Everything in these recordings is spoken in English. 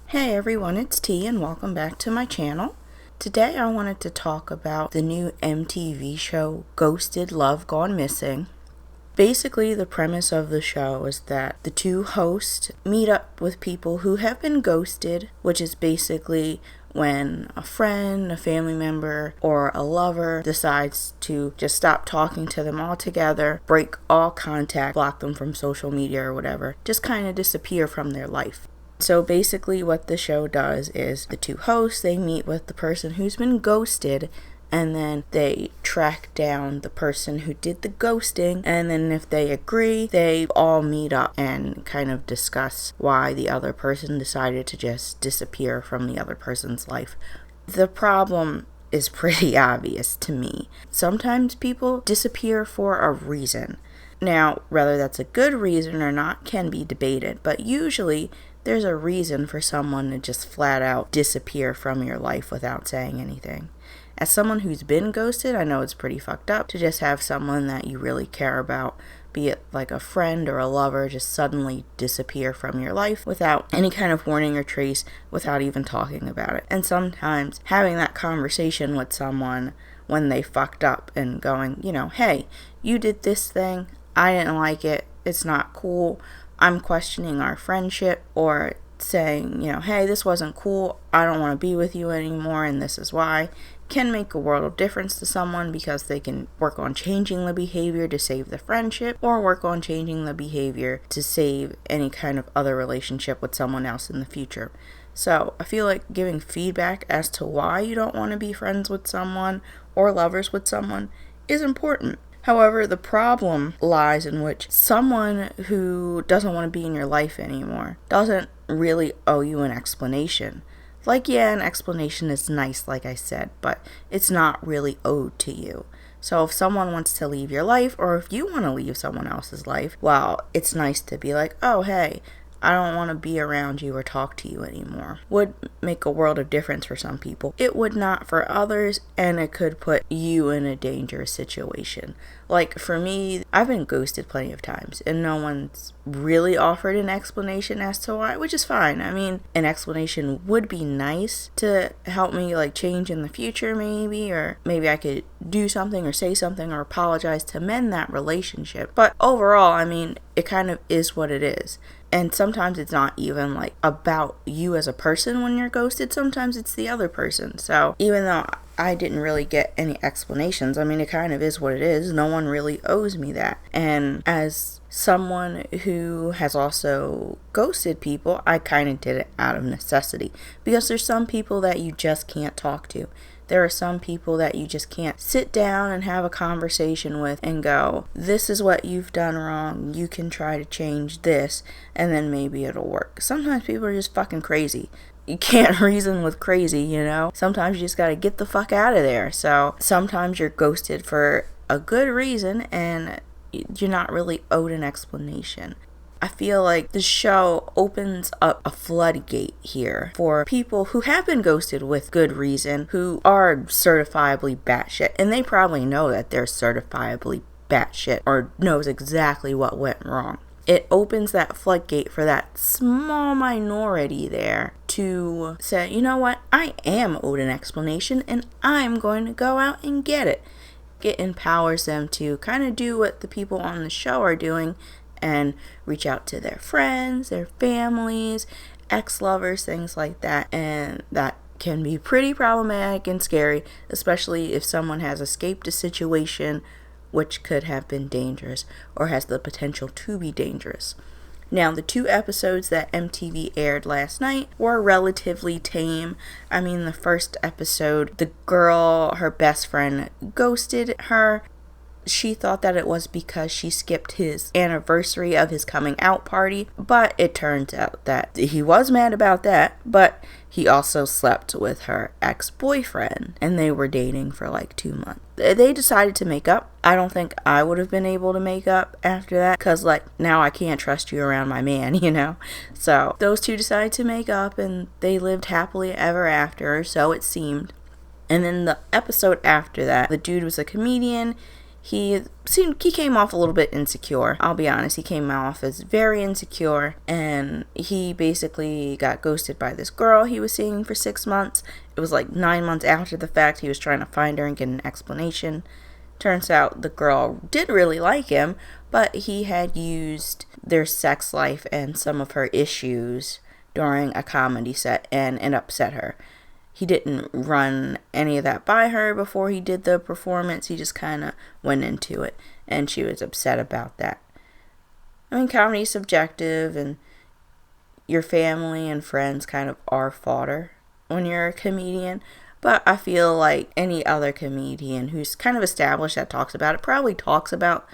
Hey everyone, it's T and welcome back to my channel. Today I wanted to talk about the new MTV show Ghosted Love Gone Missing. Basically, the premise of the show is that the two hosts meet up with people who have been ghosted, which is basically when a friend, a family member, or a lover decides to just stop talking to them altogether, break all contact, block them from social media or whatever, just kind of disappear from their life. So basically what the show does is the two hosts, they meet with the person who's been ghosted, and then they track down the person who did the ghosting, and then if they agree, they all meet up and kind of discuss why the other person decided to just disappear from the other person's life. The problem is pretty obvious to me. Sometimes people disappear for a reason. Now, whether that's a good reason or not can be debated, but usually there's a reason for someone to just flat out disappear from your life without saying anything. As someone who's been ghosted, I know it's pretty fucked up to just have someone that you really care about, be it like a friend or a lover, just suddenly disappear from your life without any kind of warning or trace, without even talking about it. And sometimes having that conversation with someone when they fucked up and going, hey, you did this thing, I didn't like it, it's not cool, I'm questioning our friendship, or saying, hey, this wasn't cool, I don't want to be with you anymore, and this is why, can make a world of difference to someone, because they can work on changing the behavior to save the friendship, or work on changing the behavior to save any kind of other relationship with someone else in the future. So I feel like giving feedback as to why you don't want to be friends with someone or lovers with someone is important. However, the problem lies in which someone who doesn't want to be in your life anymore doesn't really owe you an explanation. An explanation is nice, like I said, but it's not really owed to you. So if someone wants to leave your life, or if you want to leave someone else's life, well, it's nice to be like, oh, hey, I don't want to be around you or talk to you anymore. Would make a world of difference for some people. It would not for others, and it could put you in a dangerous situation. Like for me, I've been ghosted plenty of times, and no one's really offered an explanation as to why, which is fine. I mean, an explanation would be nice to help me change in the future maybe, or maybe I could do something or say something or apologize to mend that relationship. But overall, I mean, it kind of is what it is. And sometimes it's not even about you as a person when you're ghosted. Sometimes it's the other person. So even though I didn't really get any explanations, I mean, it kind of is what it is. No one really owes me that. And as someone who has also ghosted people, I kind of did it out of necessity. Because there's some people that you just can't talk to. There are some people that you just can't sit down and have a conversation with and go, this is what you've done wrong, you can try to change this, and then maybe it'll work. Sometimes people are just fucking crazy. You can't reason with crazy, Sometimes you just gotta get the fuck out of there. So sometimes you're ghosted for a good reason, and you're not really owed an explanation. I feel like the show opens up a floodgate here for people who have been ghosted with good reason, who are certifiably batshit, and they probably know that they're certifiably batshit or knows exactly what went wrong. It opens that floodgate for that small minority there to say, you know what, I am owed an explanation and I'm going to go out and get it. It empowers them to kind of do what the people on the show are doing and reach out to their friends, their families, ex-lovers, things like that. And that can be pretty problematic and scary, especially if someone has escaped a situation which could have been dangerous or has the potential to be dangerous. Now, the 2 episodes that MTV aired last night were relatively tame. I mean, the first episode, the girl, her best friend, ghosted her. She thought that it was because she skipped his anniversary of his coming out party, but it turns out that he was mad about that, but he also slept with her ex-boyfriend, and they were dating for 2 months. They decided to make up. I don't think I would have been able to make up after that, because now I can't trust you around my man, So those two decided to make up, and they lived happily ever after, so it seemed. And then the episode after that, the dude was a comedian. he came off a little bit insecure. I'll be honest, he came off as very insecure, and he basically got ghosted by this girl he was seeing for 6 months. It was like 9 months after the fact. He was trying to find her and get an explanation. Turns out the girl did really like him, but he had used their sex life and some of her issues during a comedy set, and it upset her. He didn't run any of that by her before he did the performance. He just kind of went into it, and she was upset about that. I mean, comedy is subjective, and your family and friends kind of are fodder when you're a comedian. But I feel like any other comedian who's kind of established that talks about it probably talks about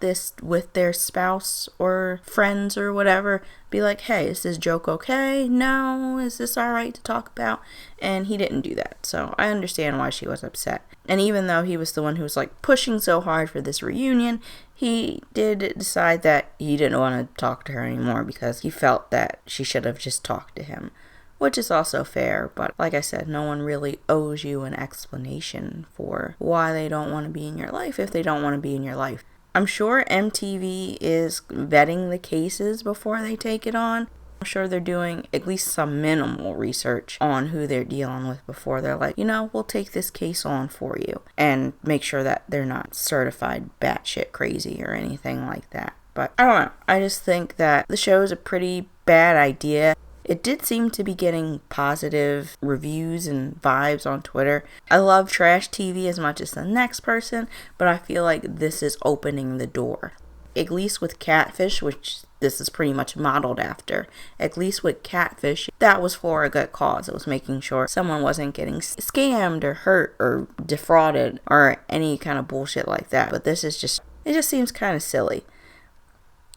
this with their spouse or friends or whatever. Be like, hey, is this joke okay? No, is this alright to talk about? And he didn't do that, so I understand why she was upset. And even though he was the one who was like pushing so hard for this reunion, he did decide that he didn't want to talk to her anymore because he felt that she should have just talked to him, which is also fair. But like I said, no one really owes you an explanation for why they don't want to be in your life if they don't want to be in your life. I'm sure MTV is vetting the cases before they take it on. I'm sure they're doing at least some minimal research on who they're dealing with before they're like, we'll take this case on for you, and make sure that they're not certified batshit crazy or anything like that. But I don't know. I just think that the show is a pretty bad idea. It did seem to be getting positive reviews and vibes on Twitter. I love trash TV as much as the next person, but I feel like this is opening the door. At least with Catfish, which this is pretty much modeled after, at least with Catfish, that was for a good cause. It was making sure someone wasn't getting scammed or hurt or defrauded or any kind of bullshit like that. But this is just, it just seems kind of silly.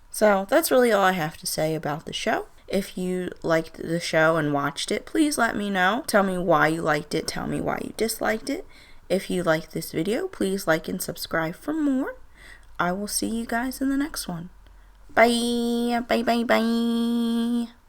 So that's really all I have to say about the show. If you liked the show and watched it, please let me know. Tell me why you liked it. Tell me why you disliked it. If you liked this video, please like and subscribe for more. I will see you guys in the next one. Bye. Bye, bye, bye.